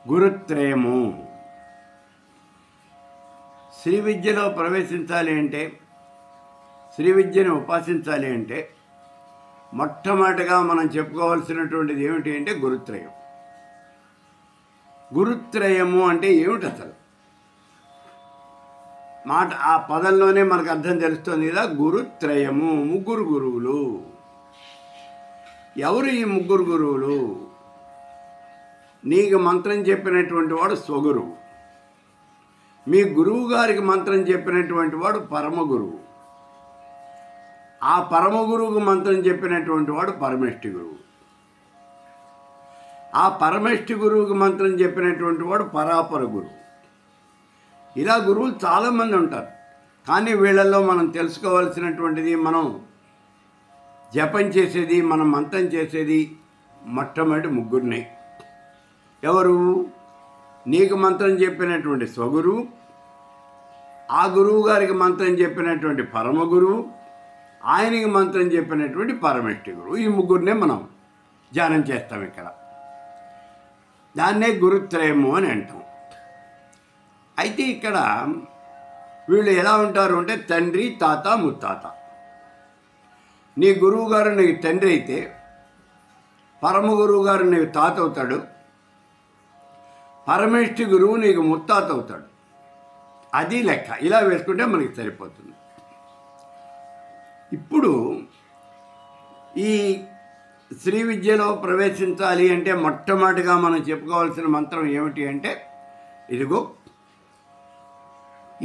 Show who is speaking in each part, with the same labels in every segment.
Speaker 1: గురుత్రయము. శ్రీ విద్యలో ప్రవేశించాలి అంటే, శ్రీ విద్యను ఉపాసించాలి అంటే మొట్టమొదటిగా మనం చెప్పుకోవాల్సినటువంటిది ఏమిటి అంటే గురుత్రయం. గురుత్రయము అంటే ఏమిటి అసలు? మాట ఆ పదంలోనే మనకు అర్థం తెలుస్తుంది కదా. గురుత్రయము, ముగ్గురు గురువులు. ఎవరు ఈ ముగ్గురు గురువులు? నీకు మంత్రం చెప్పినటువంటి వాడు స్వగురువు, మీ గురువు గారికి మంత్రం చెప్పినటువంటి వాడు పరమ గురువు, ఆ పరమ గురువుకు మంత్రం చెప్పినటువంటి వాడు పరమేష్ఠి గురువు, ఆ పరమేష్ఠి గురువుకు మంత్రం చెప్పినటువంటి వాడు పరాపర గురువు. ఇలా గురువులు చాలామంది ఉంటారు. కానీ వీళ్ళల్లో మనం తెలుసుకోవాల్సినటువంటిది, మనం జపం చేసేది, మనం మంత్రం చేసేది మొట్టమొదటి ముగ్గురిని. ఎవరు? నీకు మంత్రం చెప్పినటువంటి స్వగురువు, ఆ గురువు గారికి మంత్రం చెప్పినటువంటి పరమ గురువు, ఆయనకి మంత్రం చెప్పినటువంటి పరమేష్ఠి గురువు. ఈ ముగ్గురినే మనం ధ్యానం చేస్తాం ఇక్కడ. దాన్నే గురుత్రయము అని అంటాం. అయితే ఇక్కడ వీళ్ళు ఎలా ఉంటారు అంటే తండ్రి, తాత, ముత్తాత. నీ గురువు గారు నీకు తండ్రి అయితే పరమ గురువు గారు నీకు తాత అవుతాడు, పరమేష్ఠి గురువు నీకు ముత్తాత అవుతాడు. అది లెక్క. ఇలా వేసుకుంటే మనకి సరిపోతుంది. ఇప్పుడు ఈ శ్రీ విద్యలో ప్రవేశించాలి అంటే మొట్టమొదటిగా మనం చెప్పుకోవాల్సిన మంత్రం ఏమిటి అంటే ఇదిగో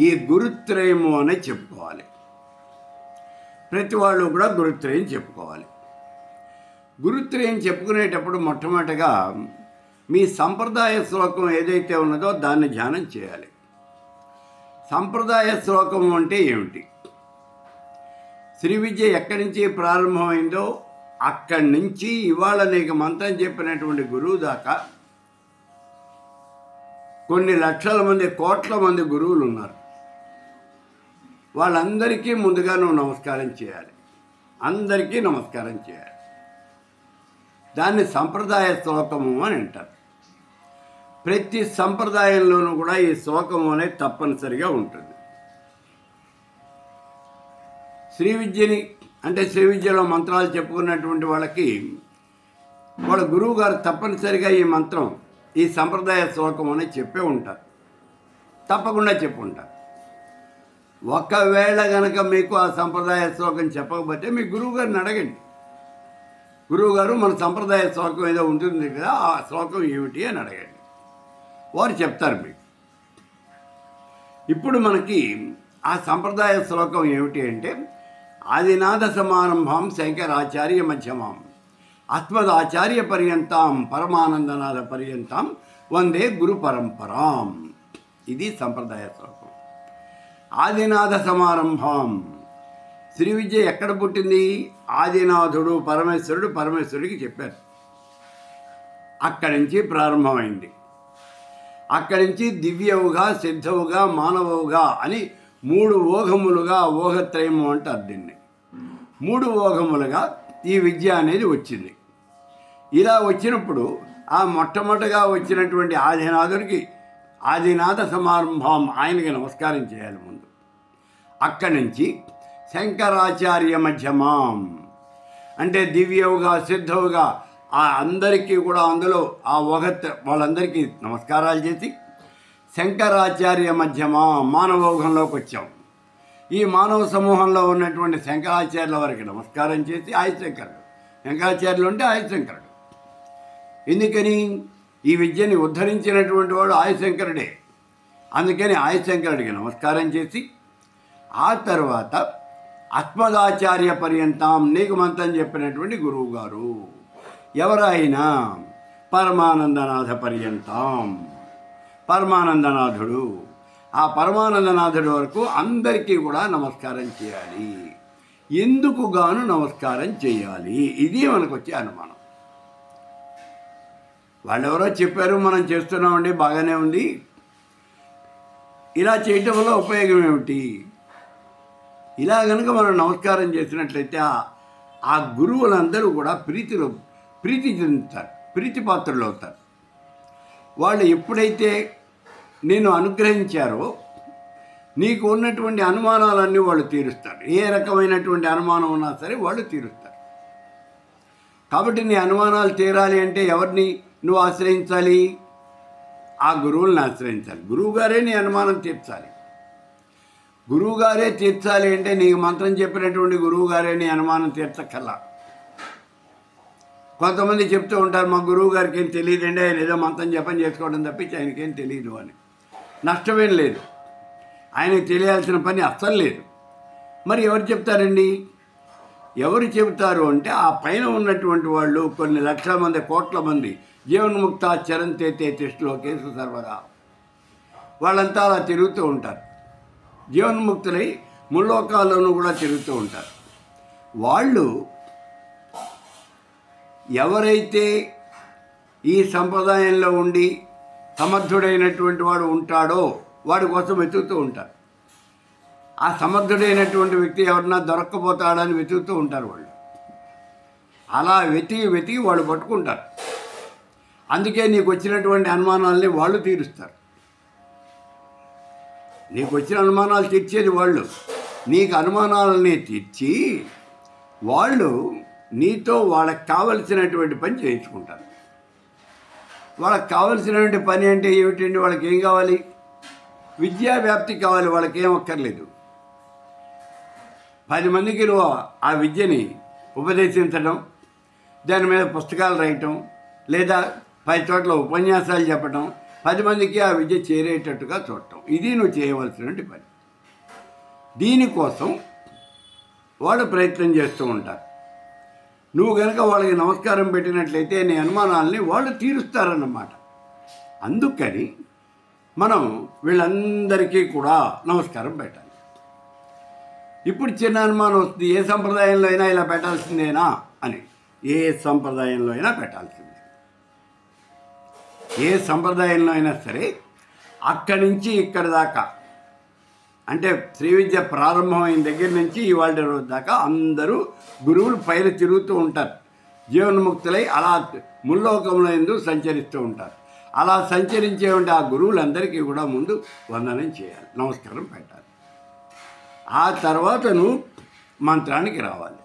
Speaker 1: ఈ గురుత్రయము అనే చెప్పుకోవాలి. ప్రతి వాళ్ళు కూడా గురుత్రయం చెప్పుకోవాలి. గురుత్రయం చెప్పుకునేటప్పుడు మొట్టమొదటిగా మీ సంప్రదాయ శ్లోకం ఏదైతే ఉన్నదో దాన్ని ధ్యానం చేయాలి. సంప్రదాయ శ్లోకం అంటే ఏమిటి? శ్రీ విద్య ఎక్కడి నుంచి ప్రారంభమైందో అక్కడి నుంచి ఇవాళ నీకు మంత్రం చెప్పినటువంటి గురువు దాకా కొన్ని లక్షల మంది, కోట్ల మంది గురువులు ఉన్నారు. వాళ్ళందరికీ ముందుగా నువ్వు నమస్కారం చేయాలి. అందరికీ నమస్కారం చేయాలి. దాన్ని సంప్రదాయ శ్లోకము అని అంటారు. ప్రతి సంప్రదాయంలోనూ కూడా ఈ శ్లోకము అనేది తప్పనిసరిగా ఉంటుంది. శ్రీ విద్యని అంటే శ్రీ విద్యలో మంత్రాలు చెప్పుకున్నటువంటి వాళ్ళకి వాళ్ళ గురువు గారు తప్పనిసరిగా ఈ మంత్రం, ఈ సంప్రదాయ శ్లోకం అనేది చెప్పే ఉంటారు, తప్పకుండా చెప్పు ఉంటారు. ఒకవేళ కనుక మీకు ఆ సంప్రదాయ శ్లోకం చెప్పకపోతే మీ గురువు గారిని అడగండి. గురువుగారు మన సంప్రదాయ శ్లోకం ఏదో ఉంటుంది కదా, ఆ శ్లోకం ఏమిటి అని అడగండి, వారు చెప్తారు మీకు. ఇప్పుడు మనకి ఆ సంప్రదాయ శ్లోకం ఏమిటి అంటే ఆదినాథ సమారంభం శంకరాచార్య మధ్యమాం అస్మదాచార్య పర్యంతం పరమానందనాథ పర్యంతం వందే గురు పరంపరాం. ఇది సంప్రదాయ శ్లోకం. ఆదినాథ సమారంభం. శ్రీ విద్య ఎక్కడ పుట్టింది? ఆదినాథుడు పరమేశ్వరుడు పరమేశ్వరుడికి చెప్పారు. అక్కడి నుంచి ప్రారంభమైంది. అక్కడి నుంచి దివ్యవుగా, సిద్ధవుగా, మానవుగా అని 3 ఓఘములుగా, ఓఘత్రయము అంటారు దీన్ని. 3 ఓఘములుగా ఈ విద్య అనేది వచ్చింది. ఇలా వచ్చినప్పుడు ఆ మొట్టమొదటిగా వచ్చినటువంటి ఆదినాథుడికి ఆదినాథ సమారంభం, ఆయనకి నమస్కారం చేయాలి ముందు. అక్కడి నుంచి శంకరాచార్య మధ్యమాం అంటే దివ్యవుగా, సిద్ధవుగా ఆ అందరికీ కూడా అందులో ఆ వాళ్ళందరికీ నమస్కారాలు చేసి శంకరాచార్య మధ్యమా మానవోఘంలోకి వచ్చాం. ఈ మానవ సమూహంలో ఉన్నటువంటి శంకరాచార్యుల వారికి నమస్కారం చేసి ఆదిశంకరుడు, శంకరాచార్యులు అంటే ఆదిశంకరుడు. ఎందుకని? ఈ విద్యని ఉద్ధరించినటువంటి వాడు ఆదిశంకరుడే. అందుకని ఆదిశంకరుడికి నమస్కారం చేసి ఆ తర్వాత అస్మదాచార్య పర్యంతం నీకు మంత్రం చెప్పినటువంటి గురువు గారు ఎవరైనా పరమానందనాథ పర్యంతం, పరమానందనాథుడు, ఆ పరమానందనాథుడి వరకు అందరికీ కూడా నమస్కారం చేయాలి. ఎందుకు గాను నమస్కారం చేయాలి? ఇది మనకు వచ్చే అనుమానం. వాళ్ళెవరో చెప్పారు, మనం చేస్తున్నామండి, బాగానే ఉంది. ఇలా చేయటం వల్ల ఉపయోగం ఏమిటి? ఇలా కనుక మనం నమస్కారం చేసినట్లయితే ఆ గురువులందరూ కూడా ప్రీతి చెందుతారు, ప్రీతిపాత్రులు అవుతారు. వాళ్ళు ఎప్పుడైతే నేను అనుగ్రహించారో నీకు ఉన్నటువంటి అనుమానాలన్నీ వాళ్ళు తీరుస్తారు. ఏ రకమైనటువంటి అనుమానం ఉన్నా సరే వాళ్ళు తీరుస్తారు. కాబట్టి నీ అనుమానాలు తీరాలి అంటే ఎవరిని నువ్వు ఆశ్రయించాలి? ఆ గురువుల్ని ఆశ్రయించాలి. గురువుగారే నీ అనుమానం తీర్చాలి. గురువుగారే తీర్చాలి అంటే నీకు మంత్రం చెప్పినటువంటి గురువుగారే నీ అనుమానం తీర్చక్కల్లా. కొంతమంది చెప్తూ ఉంటారు, మా గురువు గారికి ఏం తెలియదండి, ఆయన ఏదో మంత్రం జపం చేసుకోవడం తప్పించి ఆయనకేం తెలియదు అని. నష్టమేం లేదు, ఆయనకు తెలియాల్సిన పని అస్సలు లేదు. మరి ఎవరు చెప్తారండి? ఎవరు చెబుతారు అంటే ఆ పైన ఉన్నటువంటి వాళ్ళు కొన్ని లక్షల మంది, కోట్ల మంది జీవన్ముక్త చరంతే తిష్టలోకేసు సర్వగా, వాళ్ళంతా అలా తిరుగుతూ ఉంటారు. జీవన్ముక్తులై ముల్లోకాల్లోనూ కూడా తిరుగుతూ ఉంటారు. వాళ్ళు ఎవరైతే ఈ సంప్రదాయంలో ఉండి సమర్థుడైనటువంటి వాడు ఉంటాడో వాడి కోసం వెతుకుతూ ఉంటారు. ఆ సమర్థుడైనటువంటి వ్యక్తి ఎవరన్నా దొరక్కపోతాడని వెతుకుతూ ఉంటారు వాళ్ళు. అలా వెతికి వాళ్ళు పట్టుకుంటారు. అందుకే నీకు వచ్చినటువంటి అనుమానాలని వాళ్ళు తీరుస్తారు. నీకు వచ్చిన అనుమానాలు తీర్చేది వాళ్ళు. నీకు అనుమానాలని తీర్చి వాళ్ళు నీతో వాళ్ళకి కావలసినటువంటి పని చేయించుకుంటారు. వాళ్ళకి కావలసినటువంటి పని అంటే ఏమిటండి? వాళ్ళకి ఏం కావాలి? విద్యా వ్యాప్తి కావాలి. వాళ్ళకి ఏం అక్కర్లేదు. 10 మందికి నువ్వు ఆ విద్యని ఉపదేశించడం, దాని మీద పుస్తకాలు రాయటం, లేదా 10 చోట్ల ఉపన్యాసాలు చెప్పడం, 10 మందికి ఆ విద్య చేరేటట్టుగా చూడటం, ఇది నువ్వు చేయవలసినటువంటి పని. దీనికోసం వాళ్ళు ప్రయత్నం చేస్తూ ఉంటారు. నువ్వు కనుక వాళ్ళకి నమస్కారం పెట్టినట్లయితే నీ అనుమానాలని వాళ్ళు తీరుస్తారన్నమాట. అందుకని మనం వీళ్ళందరికీ కూడా నమస్కారం పెట్టాలి. ఇప్పుడు చిన్న అనుమానం వస్తుంది, ఏ సంప్రదాయంలో అయినా ఇలా పెట్టాల్సిందేనా అని. ఏ సంప్రదాయంలో అయినా పెట్టాల్సిందే. ఏ సంప్రదాయంలో అయినా సరే అక్కడి నుంచి ఇక్కడి దాకా, అంటే శ్రీ విద్య ప్రారంభమైన దగ్గర నుంచి ఇవాళ రోజు దాకా అందరూ గురువులు పైన తిరుగుతూ ఉంటారు. జీవన్ముక్తులై అలా ముల్లోకంలో ఎందుకు సంచరిస్తూ ఉంటారు. అలా సంచరించేటువంటి ఆ గురువులందరికీ కూడా ముందు వందనం చేయాలి, నమస్కారం పెట్టాలి. ఆ తర్వాత నువ్వు మంత్రానికి రావాలి.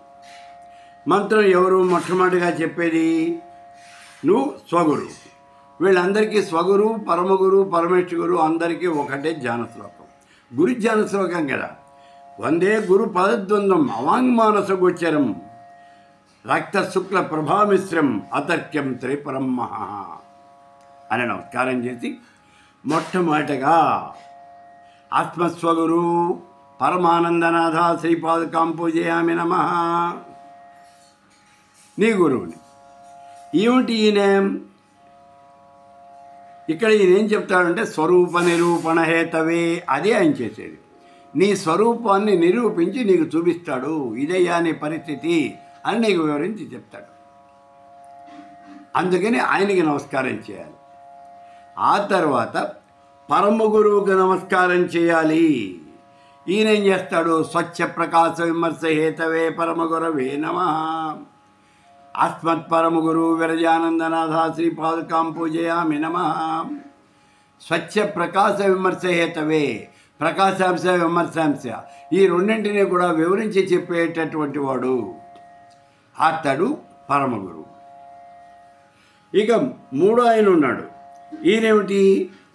Speaker 1: మంత్రం ఎవరు మొట్టమొదటిగా చెప్పేది? నువ్వు స్వగురువు. వీళ్ళందరికీ స్వగురువు, పరమగురువు, పరమేశ్వర గురువు అందరికీ ఒకటే ధ్యాన శ్లోకం. గురు ధ్యాన శ్లోకం కదా. వందే గురు పదద్వంద్వం అవాంగ్మానస గోచరం రక్త శుక్ల ప్రభామిశ్రం అతర్క్యం త్రిపురం మహా అని నమస్కారం చేసి మొట్టమొదటగా ఆత్మస్వగురు పరమానందనాథ శ్రీపాదుకాం పూజయామి నమః. నీ గురువుని. ఏమిటి ఈయన? ఇక్కడ ఈయన ఏం చెప్తాడంటే స్వరూప నిరూపణ హేతవే, అదే ఆయన చేసేది. నీ స్వరూపాన్ని నిరూపించి నీకు చూపిస్తాడు. ఇదయ్యా నీ పరిస్థితి అని నీకు వివరించి చెప్తాడు. అందుకని ఆయనకి నమస్కారం చేయాలి. ఆ తర్వాత పరమ గురువుకి నమస్కారం చేయాలి. ఈయన ఏం చేస్తాడు? స్వచ్ఛ ప్రకాశ విమర్శ హేతవే పరమ గురవే నమః. అస్మత్ పరమ గురు విరజానందనాథ శ్రీపాదుకాం పూజయామి నమః. స్వచ్ఛ ప్రకాశ విమర్శ హేతవే, ప్రకాశాంశ విమర్శాంశ, ఈ రెండింటినీ కూడా వివరించి చెప్పేటటువంటి వాడు అతడు పరమ గురువు. ఇక మూడో ఆయన ఉన్నాడు. ఈయనేమిటి?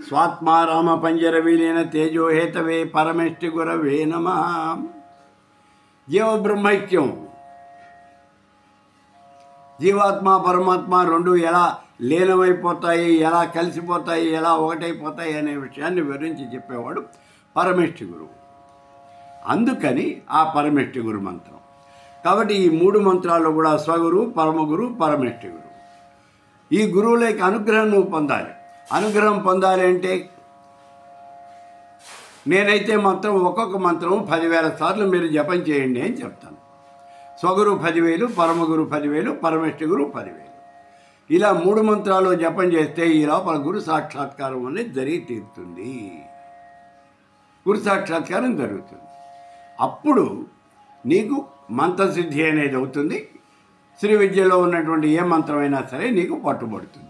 Speaker 1: స్వాత్మారామ పంజర విలీన తేజోహేతవే పరమేష్టి గురవే నమః. జీవబ్రహ్మైక్యం, జీవాత్మ పరమాత్మ రెండు ఎలా లీనమైపోతాయి, ఎలా కలిసిపోతాయి, ఎలా ఒకటైపోతాయి అనే విషయాన్ని వివరించి చెప్పేవాడు పరమేష్టి గురువు. అందుకని ఆ పరమేష్టి గురు మంత్రం. కాబట్టి ఈ 3 మంత్రాల్లో కూడా స్వగురు, పరమగురు, పరమేష్టి గురు. ఈ గురువులకి అనుగ్రహం నువ్వు పొందాలి. అనుగ్రహం పొందాలి అంటే నేనైతే మాత్రం ఒక్కొక్క మంత్రం 10,000 సార్లు మీరు జపం చేయండి అని చెప్తాను. స్వగురు 10,000, పరమగురు 10,000, పరమేష్టి గురు 10,000. ఇలా 3 మంత్రాలు జపం చేస్తే ఈ లోపల గురు సాక్షాత్కారం అనేది జరిగి తీరుతుంది. గురు సాక్షాత్కారం జరుగుతుంది. అప్పుడు నీకు మంత్రసిద్ధి అనేది అవుతుంది. శ్రీ విద్యలో ఉన్నటువంటి ఏ మంత్రమైనా సరే నీకు పట్టుబడుతుంది.